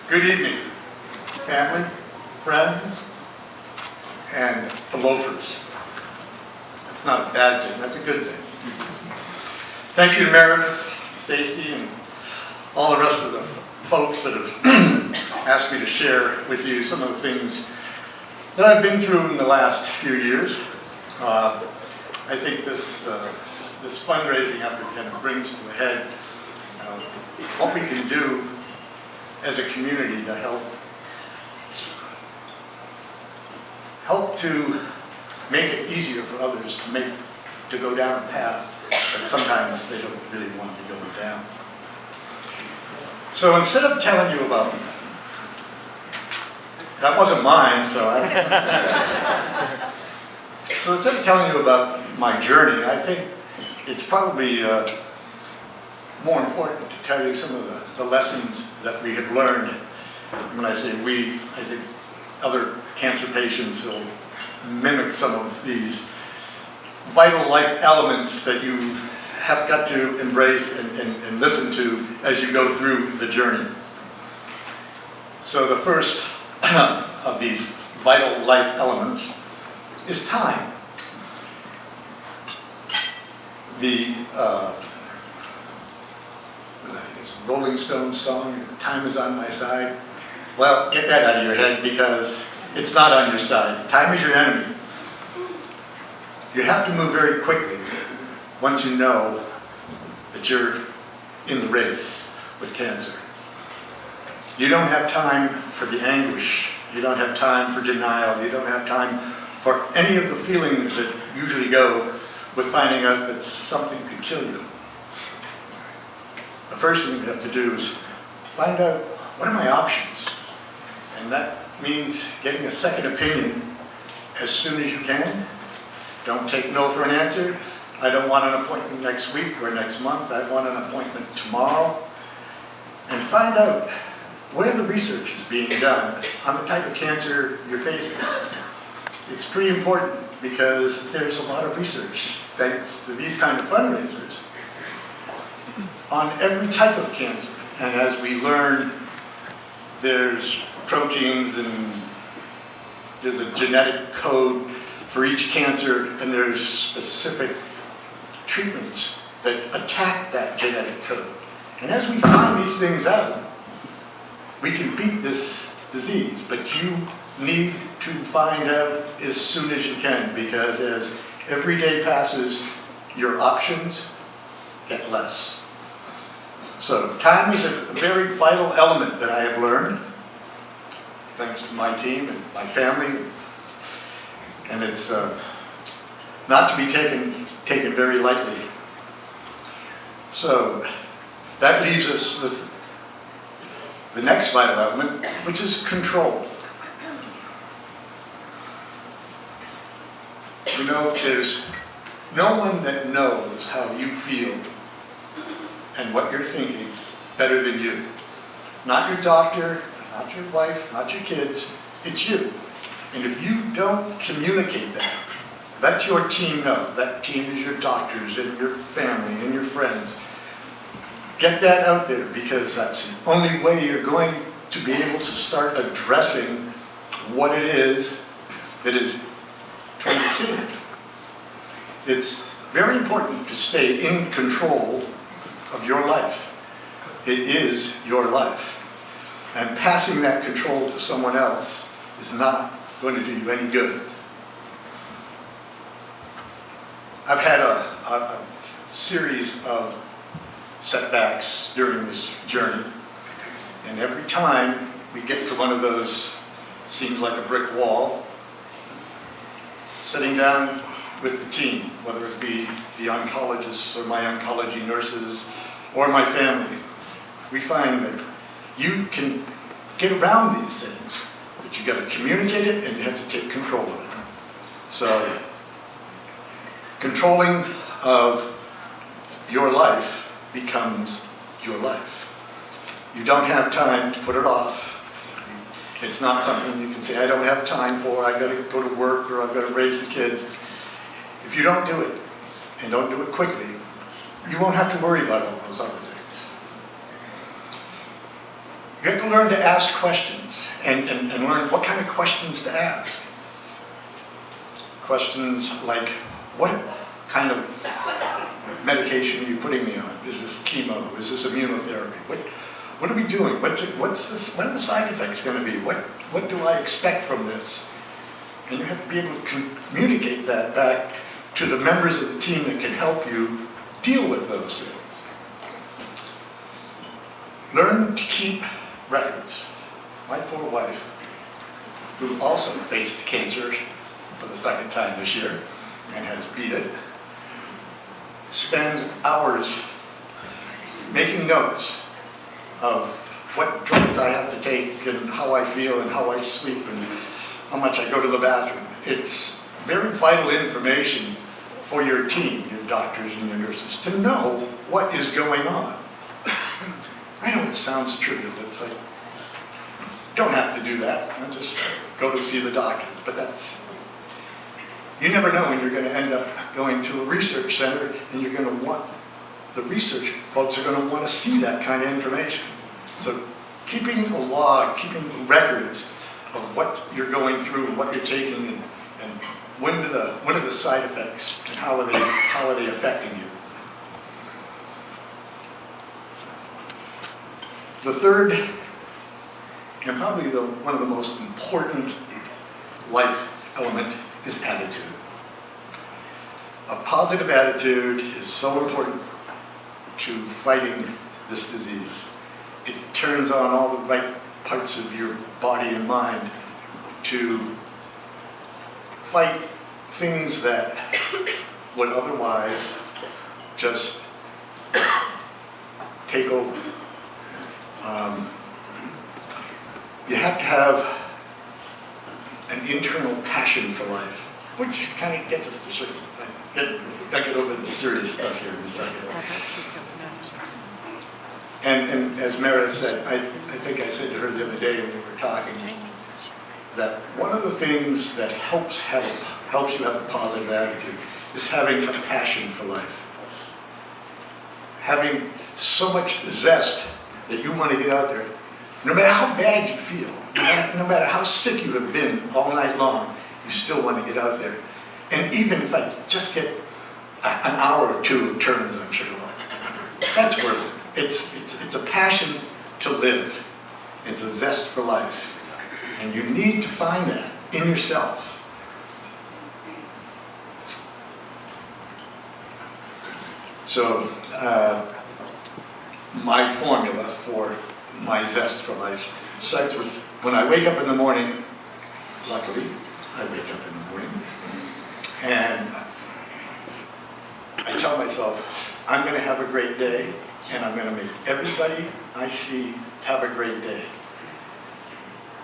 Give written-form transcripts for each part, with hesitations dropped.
Good evening, family, friends, and the loafers. That's not a bad thing, that's a good thing. Thank you to Meredith, Stacy, and all the rest of the folks that have asked me to share with you some of the things that I've been through in the last few years. I think this fundraising effort kind of brings to a head what we can do as a community to help to make it easier for others to go down a path that sometimes they don't really want to be going down. So instead of telling you about, that wasn't mine, so instead of telling you about my journey, I think it's probably more important to tell you some of the lessons that we have learned. When I say we, I think other cancer patients will mimic some of these vital life elements that you have got to embrace and listen to as you go through the journey. So the first of these vital life elements is time. The Rolling Stones song, "Time is on my side." Well, get that out of your head because it's not on your side. Time is your enemy. You have to move very quickly once you know that you're in the race with cancer. You don't have time for the anguish. You don't have time for denial. You don't have time for any of the feelings that usually go with finding out that something could kill you. The first thing you have to do is find out, what are my options? And that means getting a second opinion as soon as you can. Don't take no for an answer. I don't want an appointment next week or next month. I want an appointment tomorrow. And find out where the research is being done on the type of cancer you're facing. It's pretty important because there's a lot of research, thanks to these kind of fundraisers, on every type of cancer. And as we learn, there's proteins and there's a genetic code for each cancer, and there's specific treatments that attack that genetic code. And as we find these things out, we can beat this disease, but you need to find out as soon as you can, because as every day passes, your options get less. So time is a very vital element that I have learned, thanks to my team and my family. And it's not to be taken very lightly. So that leaves us with the next vital element, which is control. You know, there's no one that knows how you feel and what you're thinking better than you. Not your doctor, not your wife, not your kids, it's you. And if you don't communicate that, let your team know. That team is your doctors and your family and your friends. Get that out there, because that's the only way you're going to be able to start addressing what it is that is trying to kill you. It's very important to stay in control of your life. It is your life. And passing that control to someone else is not going to do you any good. I've had a series of setbacks during this journey, and every time we get to one of those, seems like a brick wall, sitting down with the team, whether it be the oncologists or my oncology nurses or my family, we find that you can get around these things, but you got to communicate it and you have to take control of it. So controlling of your life becomes your life. You don't have time to put it off. It's not something you can say, I don't have time for, I've got to go to work or I've got to raise the kids. If you don't do it, and don't do it quickly, you won't have to worry about all those other things. You have to learn to ask questions and learn what kind of questions to ask. Questions like, what kind of medication are you putting me on? Is this chemo? Is this immunotherapy? What are we doing? What are the side effects going to be? What do I expect from this? And you have to be able to communicate that back to the members of the team that can help you deal with those things. Learn to keep records. My poor wife, who also faced cancer for the second time this year and has beat it, spends hours making notes of what drugs I have to take and how I feel and how I sleep and how much I go to the bathroom. It's very vital information for your team, your doctors and your nurses, to know what is going on. I know it sounds trivial. It's like, don't have to do that. I'll just go to see the doctor. But you never know when you're going to end up going to a research center and you're going to want, the research folks are going to want to see that kind of information. So keeping a log, keeping records of what you're going through and what you're taking and what are the side effects and how are they affecting you. The third, and probably one of the most important life element, is attitude. A positive attitude is so important to fighting this disease. It turns on all the right parts of your body and mind to fight things that would otherwise just take over. You have to have an internal passion for life, which kind of gets us to sort of get over the serious stuff here in a second. And as Meredith said, I think I said to her the other day when we were talking, that one of the things that helps you have a positive attitude is having a passion for life. Having so much zest that you want to get out there, no matter how bad you feel, no matter how sick you have been all night long, you still want to get out there. And even if I just get an hour or two of turns on Sugar Loaf, that's worth it. It's a passion to live. It's a zest for life. And you need to find that in yourself. So, my formula for my zest for life starts with when I wake up in the morning. Luckily, I wake up in the morning and I tell myself, I'm going to have a great day and I'm going to make everybody I see have a great day.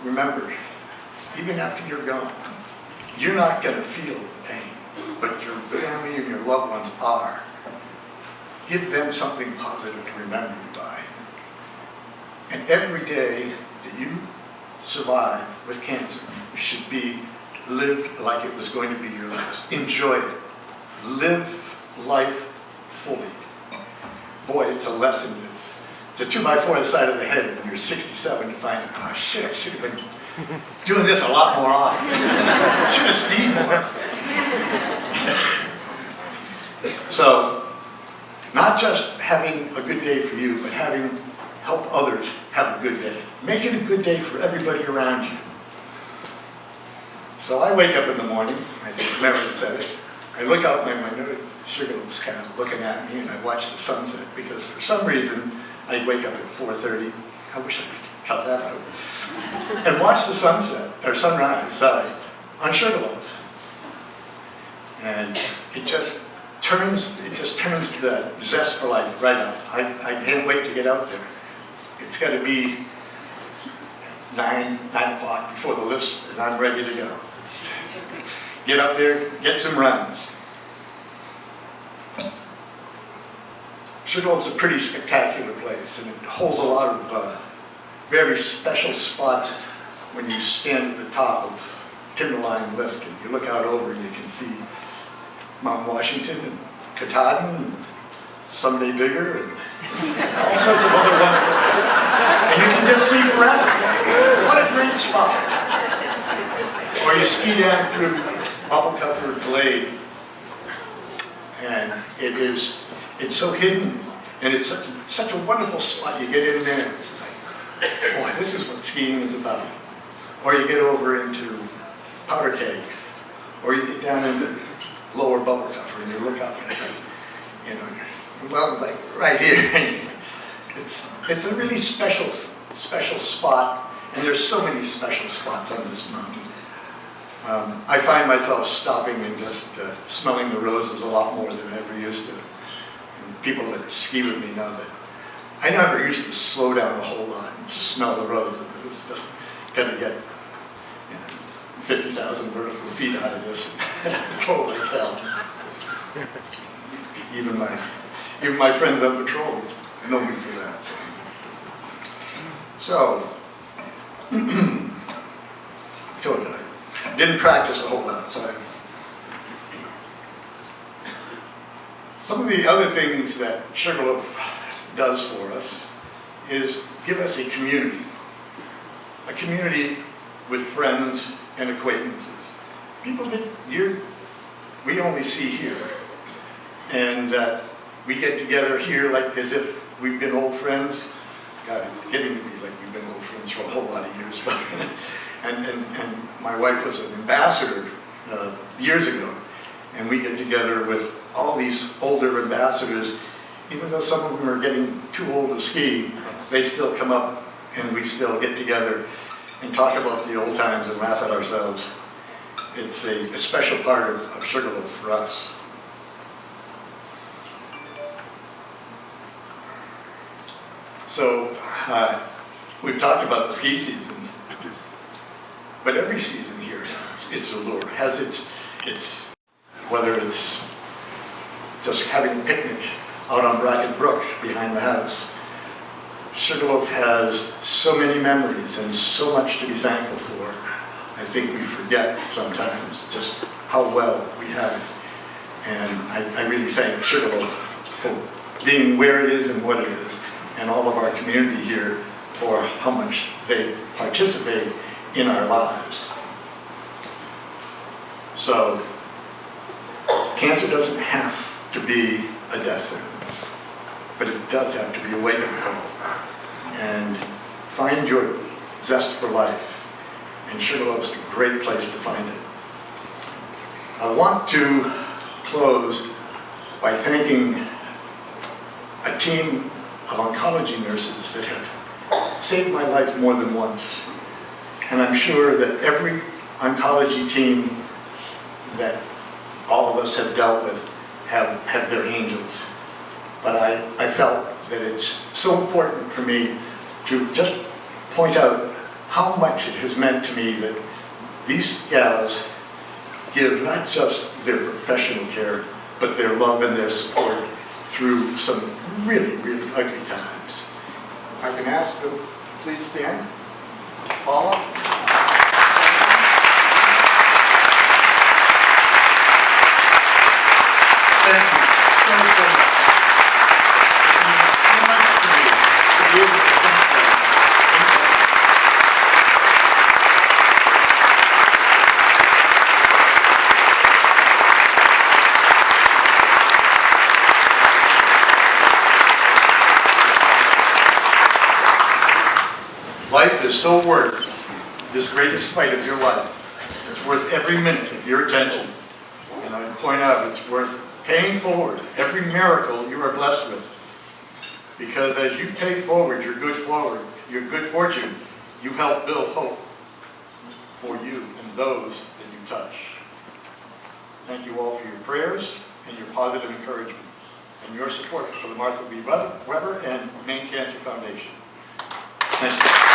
Remember, even after you're gone, you're not going to feel the pain, but your family and your loved ones are. Give them something positive to remember you by. And every day that you survive with cancer should be lived like it was going to be your last. Enjoy it. Live life fully. Boy, it's a lesson. It's a 2x4 on the side of the head when you're 67 to find out, oh shit, I should have been doing this a lot more often. Should have skied more. So, not just having a good day for you, but help others have a good day. Make it a good day for everybody around you. So I wake up in the morning, I think Meredith said it, I look out my window, Sugar Loaf's kind of looking at me, and I watch the sunset, because for some reason, I wake up at 4:30, I wish I could cut that out, and watch the sunset, or sunrise, on Sugar Loaf. And it just turns the zest for life right up. I can't wait to get out there. It's got to be 9 o'clock before the lifts, and I'm ready to go. Get up there, get some runs. Sugar Loaf's a pretty spectacular place, and it holds a lot of very special spots when you stand at the top of Timberline Lift, and you look out over and you can see Mount Washington and Katahdin and Someday Bigger and all sorts of other wonderful And you can just see forever. What a great spot. Or you ski down through Bubblecuffer Glade, and it's so hidden, and it's such a wonderful spot. You get in there, and it's like, boy, this is what skiing is about. Or you get over into Powder Keg, or you get down into Lower Bubblecuffer, and you look up, and it's like, you know, well, it's like right here. It's a really special spot, and there's so many special spots on this mountain. I find myself stopping and just smelling the roses a lot more than I ever used to. And people that ski with me know that I never used to slow down a whole lot and smell the roses. It was just going to get 50,000 vertical feet out of this and go like hell. Even my friends on patrol know me for that. So told you I didn't practice a whole lot. So some of the other things that Sugarloaf does for us is give us a community with friends and acquaintances, people that we only see here, and we get together here like as if we've been old friends. God, it's getting to be like we've been old friends for a whole lot of years. and my wife was an ambassador years ago, and we get together with all these older ambassadors. Even though some of them are getting too old to ski, they still come up and we still get together and talk about the old times and laugh at ourselves. It's a special part of Sugarloaf for us. So we've talked about the ski season, but every season here has its allure, has its whether it's just having a picnic out on Brackett Brook behind the house. Sugarloaf has so many memories and so much to be thankful for. I think we forget sometimes just how well we have it. And I really thank Sugarloaf for being where it is and what it is, and all of our community here for how much they participate in our lives. So, cancer doesn't have to be a death sentence, but it does have to be a wake-up call. And find your zest for life, and Sugarloaf's a great place to find it. I want to close by thanking a team of oncology nurses that have saved my life more than once. And I'm sure that every oncology team that all of us have dealt with have their angels. But I felt that it's so important for me to just point out how much it has meant to me that these gals give not just their professional care, but their love and their support through some really, really ugly times. If I can ask them, please stand. Paula. Thank you so much. It means so much to me to be able to thank them. Life is so worth this greatest fight of your life. It's worth every minute of your attention. And I point out it's worth paying forward every miracle you are blessed with. Because as you pay forward your good fortune, you help build hope for you and those that you touch. Thank you all for your prayers and your positive encouragement and your support for the Martha B. Weber and Maine Cancer Foundation. Thank you.